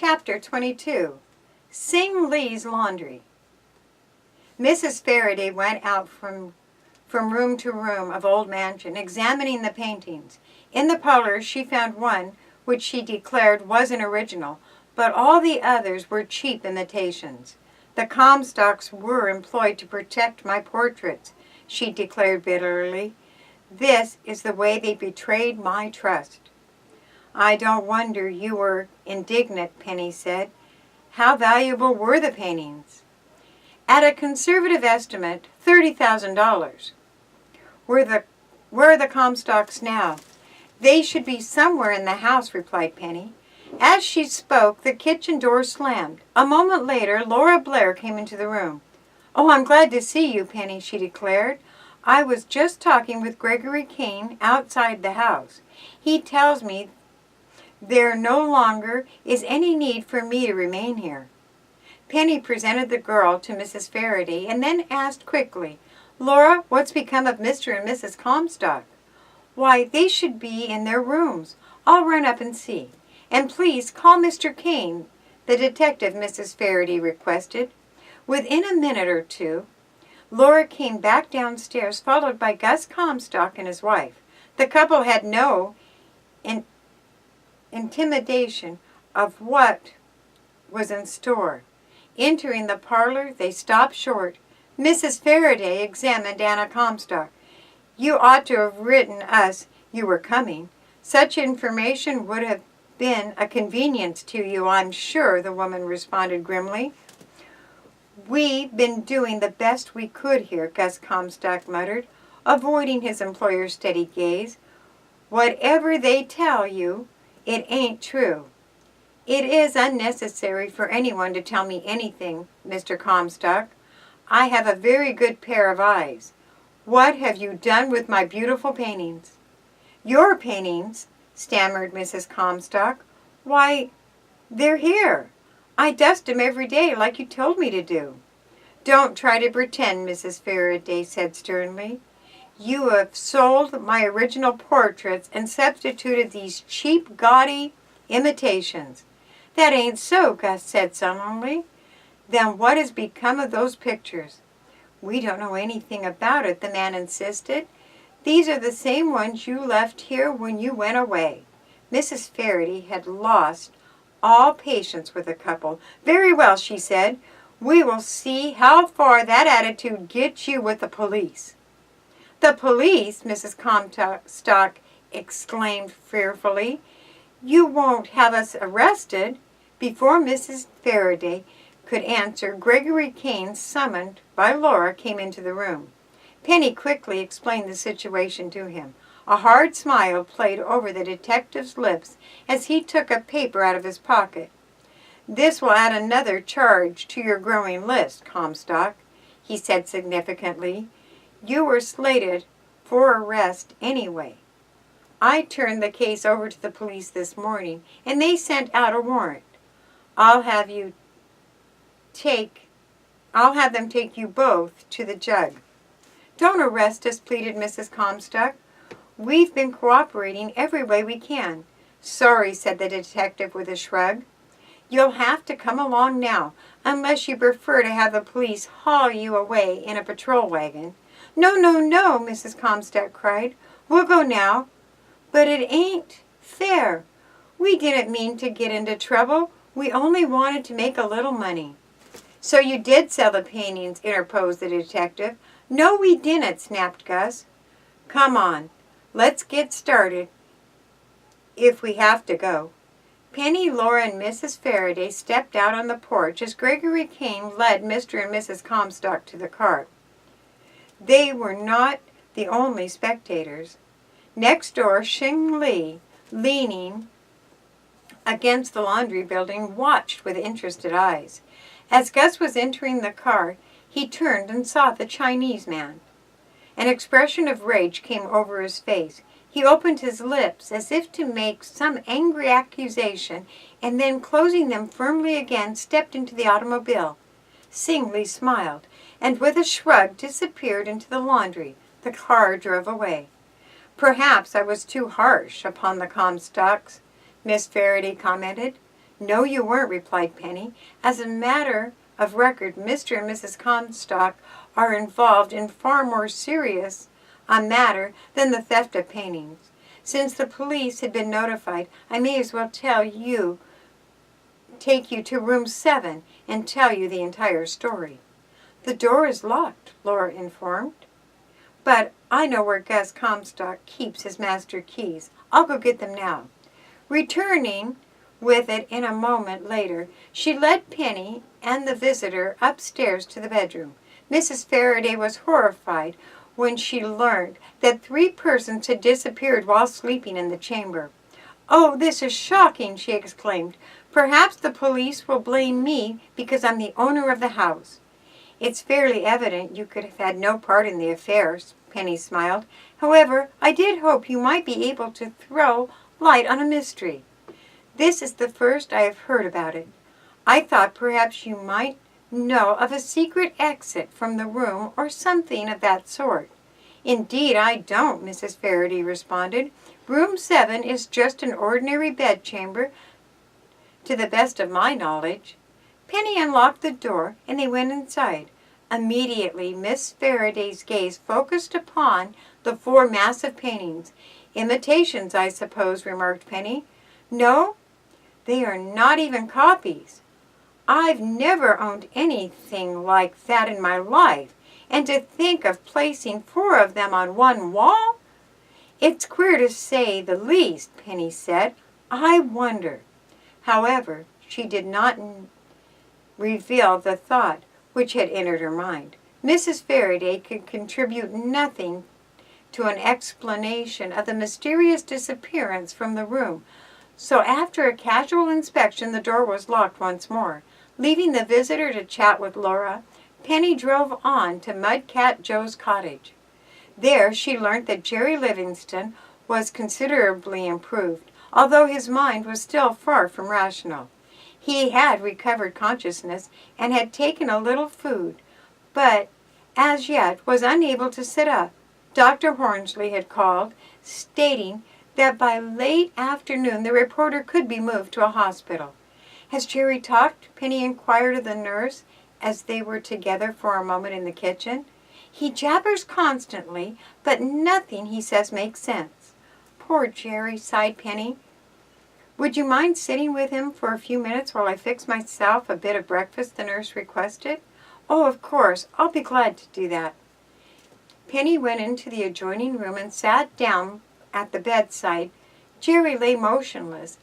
Chapter 22. Sing Lee's Laundry. Mrs. Faraday went out from room to room of Old Mansion, examining the paintings. In the parlor she found one which she declared was an original, but all the others were cheap imitations. The Comstocks were employed to protect my portraits, she declared bitterly. This is the way they betrayed my trust. I don't wonder you were indignant, Penny said. How valuable were the paintings? At a conservative estimate, $30,000. Where are the Comstocks now? They should be somewhere in the house, replied Penny. As she spoke, the kitchen door slammed. A moment later, Laura Blair came into the room. Oh, I'm glad to see you, Penny, she declared. I was just talking with Gregory Keene outside the house. He tells me there no longer is any need for me to remain here. Penny presented the girl to Mrs. Faraday and then asked quickly, Laura, what's become of Mr. and Mrs. Comstock? Why, they should be in their rooms. I'll run up and see. And please call Mr. Keene, the detective, Mrs. Faraday requested. Within a minute or two, Laura came back downstairs, followed by Gus Comstock and his wife. The couple had no intimidation of what was in store. Entering the parlor, they stopped short. Mrs. Faraday examined Anna Comstock. You ought to have written us you were coming. Such information would have been a convenience to you, I'm sure, the woman responded grimly. We've been doing the best we could here, Gus Comstock muttered, avoiding his employer's steady gaze. Whatever they tell you, it ain't true. It is unnecessary for anyone to tell me anything, Mr. Comstock. I have a very good pair of eyes. What have you done with my beautiful paintings? Your paintings, stammered Mrs. Comstock. Why, they're here. I dust 'em every day like you told me to do. Don't try to pretend, Mrs. Faraday said sternly. You have sold my original portraits and substituted these cheap, gaudy imitations. That ain't so, Gus said sullenly. Then what has become of those pictures? We don't know anything about it, the man insisted. These are the same ones you left here when you went away. Mrs. Faraday had lost all patience with the couple. Very well, she said. We will see how far that attitude gets you with the police. The police, Mrs. Comstock exclaimed fearfully. You won't have us arrested? Before Mrs. Faraday could answer, Gregory Keene, summoned by Laura, came into the room. Penny quickly explained the situation to him. A hard smile played over the detective's lips as he took a paper out of his pocket. This will add another charge to your growing list, Comstock, he said significantly. You were slated for arrest anyway. I turned the case over to the police this morning, and they sent out a warrant. I'll have them take you both to the judge. Don't arrest us, pleaded Mrs. Comstock. We've been cooperating every way we can. Sorry, said the detective with a shrug. You'll have to come along now, unless you prefer to have the police haul you away in a patrol wagon. No, no, no, Mrs. Comstock cried. We'll go now. But it ain't fair. We didn't mean to get into trouble. We only wanted to make a little money. So you did sell the paintings, interposed the detective. No, we didn't, snapped Gus. Come on, let's get started if we have to go. Penny, Laura, and Mrs. Faraday stepped out on the porch as Gregory Keene led Mr. and Mrs. Comstock to the car. They were not the only spectators. Next door, Xing Li, leaning against the laundry building, watched with interested eyes. As Gus was entering the car, he turned and saw the Chinese man. An expression of rage came over his face. He opened his lips as if to make some angry accusation, and then, closing them firmly again, stepped into the automobile. Xing Li smiled, and with a shrug disappeared into the laundry. The car drove away. Perhaps I was too harsh upon the Comstocks, Miss Faraday commented. "No, you weren't," replied Penny. "As a matter of record, Mr. and Mrs. Comstock are involved in far more serious a matter than the theft of paintings. Since the police had been notified, I may as well take you to room 7 and tell you the entire story." "The door is locked," Laura informed. "But I know where Gus Comstock keeps his master keys. I'll go get them now." Returning with it in a moment later, she led Penny and the visitor upstairs to the bedroom. Mrs. Faraday was horrified when she learned that 3 persons had disappeared while sleeping in the chamber. "Oh, this is shocking," she exclaimed. "Perhaps the police will blame me because I'm the owner of the house." "It's fairly evident you could have had no part in the affair," Penny smiled. "However, I did hope you might be able to throw light on a mystery. This is the first I have heard about it. I thought perhaps you might know of a secret exit from the room or something of that sort." "Indeed, I don't," Mrs. Faraday responded. "Room 7 is just an ordinary bedchamber, to the best of my knowledge." Penny unlocked the door, and they went inside. Immediately, Miss Faraday's gaze focused upon the 4 massive paintings. "Imitations, I suppose," remarked Penny. "No, they are not even copies. I've never owned anything like that in my life. And to think of placing 4 of them on one wall! It's queer to say the least," Penny said. "I wonder." However, she did not reveal the thought which had entered her mind. Mrs. Faraday could contribute nothing to an explanation of the mysterious disappearance from the room, so after a casual inspection the door was locked once more. Leaving the visitor to chat with Laura, Penny drove on to Mudcat Joe's cottage. There she learnt that Jerry Livingston was considerably improved, although his mind was still far from rational. He had recovered consciousness and had taken a little food, but as yet was unable to sit up. Dr. Hornsley had called, stating that by late afternoon the reporter could be moved to a hospital. "Has Jerry talked?" Penny inquired of the nurse as they were together for a moment in the kitchen. "He jabbers constantly, but nothing he says makes sense." "Poor Jerry," sighed Penny. "Would you mind sitting with him for a few minutes while I fix myself a bit of breakfast?" the nurse requested. "Oh, of course. I'll be glad to do that." Penny went into the adjoining room and sat down at the bedside. Jerry lay motionless,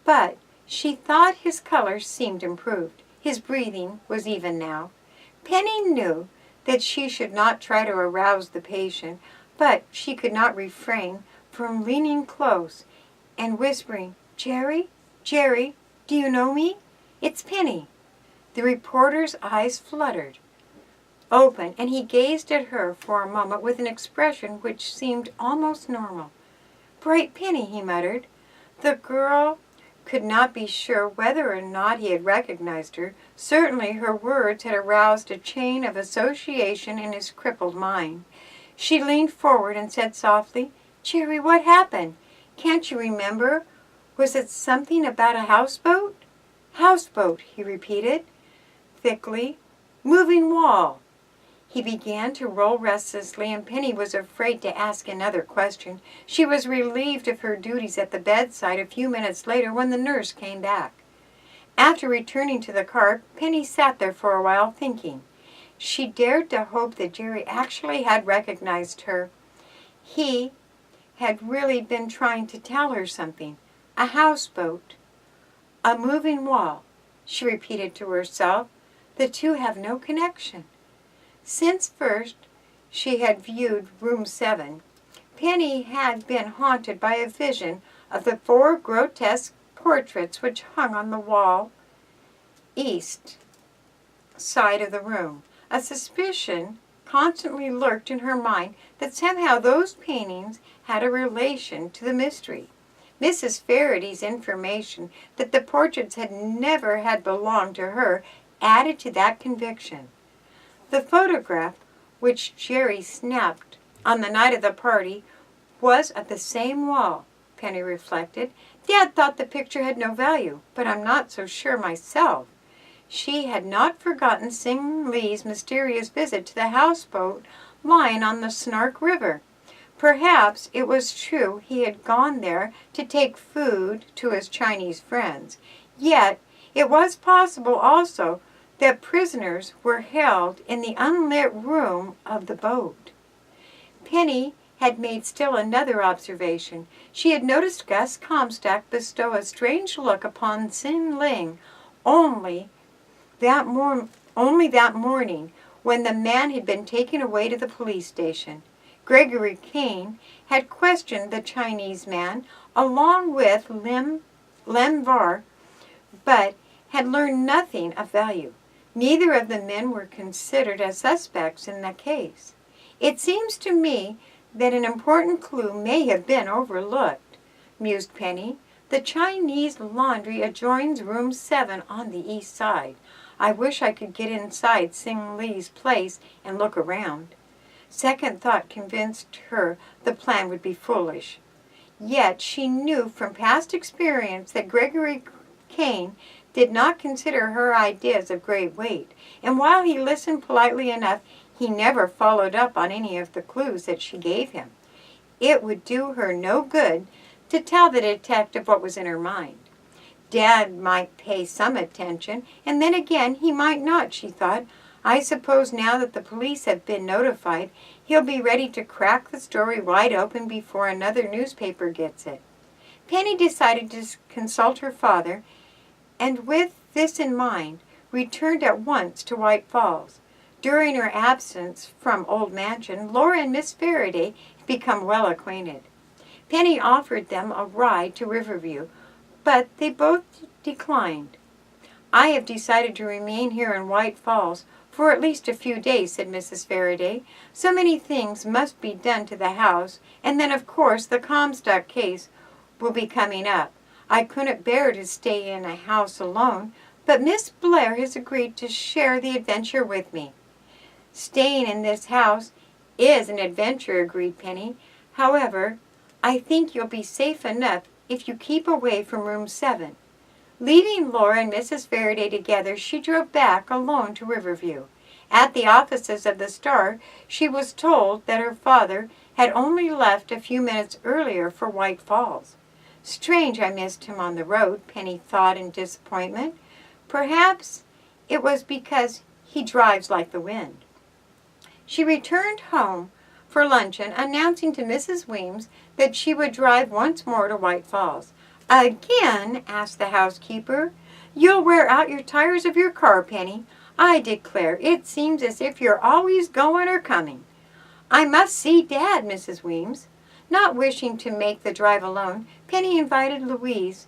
but she thought his color seemed improved. His breathing was even now. Penny knew that she should not try to arouse the patient, but she could not refrain from leaning close and whispering, "Jerry, Jerry, do you know me? It's Penny." The reporter's eyes fluttered open, and he gazed at her for a moment with an expression which seemed almost normal. "Bright Penny," he muttered. The girl could not be sure whether or not he had recognized her. Certainly her words had aroused a chain of association in his crippled mind. She leaned forward and said softly, "Jerry, what happened? Can't you remember? Was it something about a houseboat?" "Houseboat," he repeated thickly. "Moving wall." He began to roll restlessly, and Penny was afraid to ask another question. She was relieved of her duties at the bedside a few minutes later when the nurse came back. After returning to the car, Penny sat there for a while thinking. She dared to hope that Jerry actually had recognized her. He had really been trying to tell her something. "A houseboat. A moving wall," she repeated to herself. "The two have no connection." Since first she had viewed room 7, Penny had been haunted by a vision of the 4 grotesque portraits which hung on the wall east side of the room. A suspicion constantly lurked in her mind that somehow those paintings had a relation to the mystery. Mrs. Faraday's information that the portraits had never had belonged to her added to that conviction. The photograph which Jerry snapped on the night of the party was of the same wall, Penny reflected. Dad thought the picture had no value, but I'm not so sure myself. She had not forgotten Sing Lee's mysterious visit to the houseboat lying on the Snark River. Perhaps it was true he had gone there to take food to his Chinese friends. Yet it was possible also that prisoners were held in the unlit room of the boat. Penny had made still another observation. She had noticed Gus Comstock bestow a strange look upon Sin Ling only that morning when the man had been taken away to the police station. Gregory Keene had questioned the Chinese man along with Lim Var, but had learned nothing of value. Neither of the men were considered as suspects in the case. It seems to me that an important clue may have been overlooked, mused Penny. The Chinese laundry adjoins room 7 on the east side. I wish I could get inside Sing Lee's place and look around. Second thought convinced her the plan would be foolish. Yet she knew from past experience that Gregory Keene did not consider her ideas of great weight, and while he listened politely enough, he never followed up on any of the clues that she gave him. It would do her no good to tell the detective what was in her mind. Dad might pay some attention, and then again he might not, she thought. I suppose now that the police have been notified, he'll be ready to crack the story wide open before another newspaper gets it. Penny decided to consult her father, and with this in mind, returned at once to White Falls. During her absence from Old Mansion, Laura and Miss Faraday had become well acquainted. Penny offered them a ride to Riverview, but they both declined. I have decided to remain here in White Falls for at least a few days, said Mrs. Faraday. So many things must be done to the house, and then of course the Comstock case will be coming up. I couldn't bear to stay in a house alone, but Miss Blair has agreed to share the adventure with me. Staying in this house is an adventure, agreed Penny. However, I think you'll be safe enough if you keep away from room 7. Leaving Laura and Mrs. Faraday together, she drove back alone to Riverview. At the offices of the Star, she was told that her father had only left a few minutes earlier for White Falls. Strange I missed him on the road, Penny thought in disappointment. Perhaps it was because he drives like the wind. She returned home for luncheon, announcing to Mrs. Weems that she would drive once more to White Falls. Again? Asked the housekeeper. You'll wear out your tires of your car, Penny. I declare, it seems as if you're always going or coming. I must see Dad, Mrs. Weems. Not wishing to make the drive alone, Penny invited Louise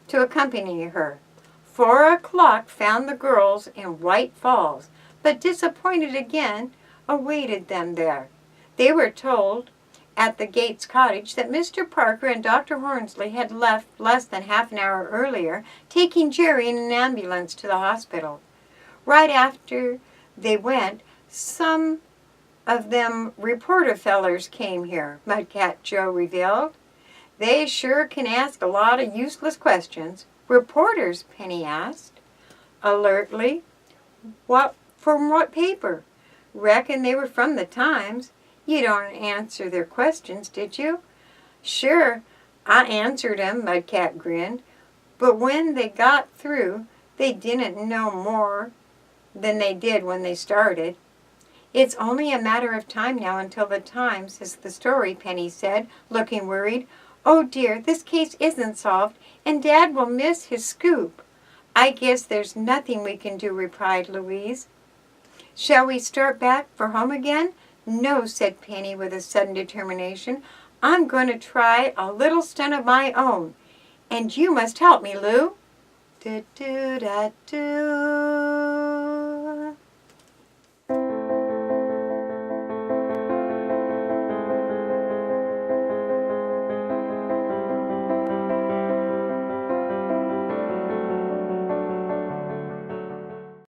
to accompany her. 4 o'clock found the girls in White Falls, but disappointed again awaited them there. They were told at the Gates cottage that Mr. Parker and Dr. Hornsley had left less than half an hour earlier, taking Jerry in an ambulance to the hospital. Right after they went, some of them reporter fellers came here, Mudcat Joe revealed. They sure can ask a lot of useless questions. Reporters? Penny asked, alertly. From what paper? Reckon they were from the Times. You don't answer their questions, did you? Sure, I answered 'em, Mudcat grinned. But when they got through, they didn't know more than they did when they started. It's only a matter of time now until the Times has the story, Penny said, looking worried. Oh dear, this case isn't solved, and Dad will miss his scoop. I guess there's nothing we can do, replied Louise. Shall we start back for home again? No, said Penny with a sudden determination. I'm going to try a little stunt of my own, and you must help me, Lou. Do-do-da-do.